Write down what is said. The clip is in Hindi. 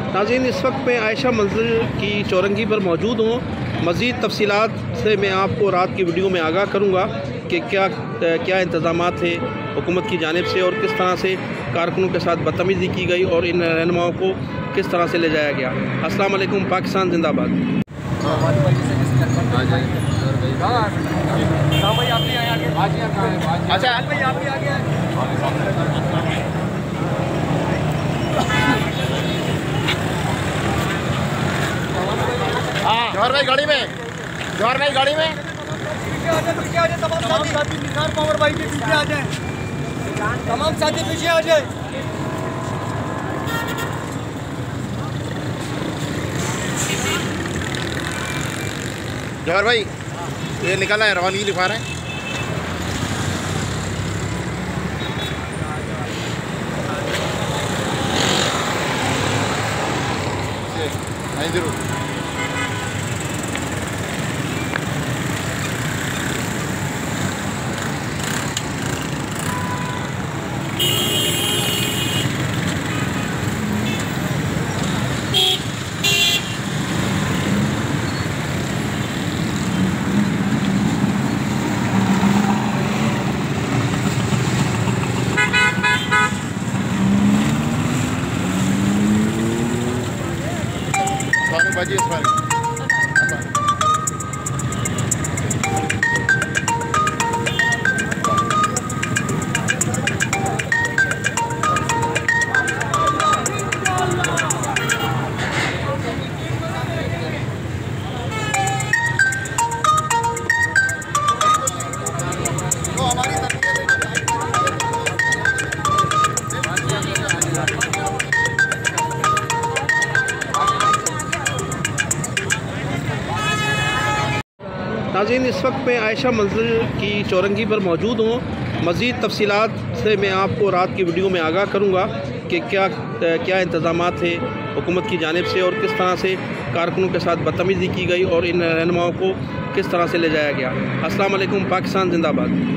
नाज़रीन, इस वक्त मैं आयशा मंजिल की चौरंगी पर मौजूद हूँ। मज़ीद तफसीलात से मैं आपको रात की वीडियो में आगाह करूँगा कि क्या इंतज़ामात थे हुकूमत की जानिब से और किस तरह से कारकुनों के साथ बदतमीज़ी की गई और इन रहनुमाओं को किस तरह से ले जाया गया। अस्सलाम वालेकुम, पाकिस्तान जिंदाबाद। जौहर भाई गाड़ी में, जौहर भाई गाड़ी में पीछे आ जाए, तमाम साथी निसार पावर भाई के पीछे आ जाए, तमाम साथी पीछे आ जाए। जौहर भाई ये निकला है, रवानगी लिखवा रहे हैं। नहीं जरूर बाजी इस बार नाज़रीन, इस वक्त मैं आयशा मंजिल की चौरंगी पर मौजूद हूँ। मज़ीद तफसीलात से मैं आपको रात की वीडियो में आगाह करूँगा कि क्या इंतज़ामात थे हुकूमत की जानिब से और किस तरह से कारकुनों के साथ बदतमीज़ी की गई और इन रहनुमाओं को किस तरह से ले जाया गया। अस्सलाम वालेकुम, पाकिस्तान जिंदाबाद।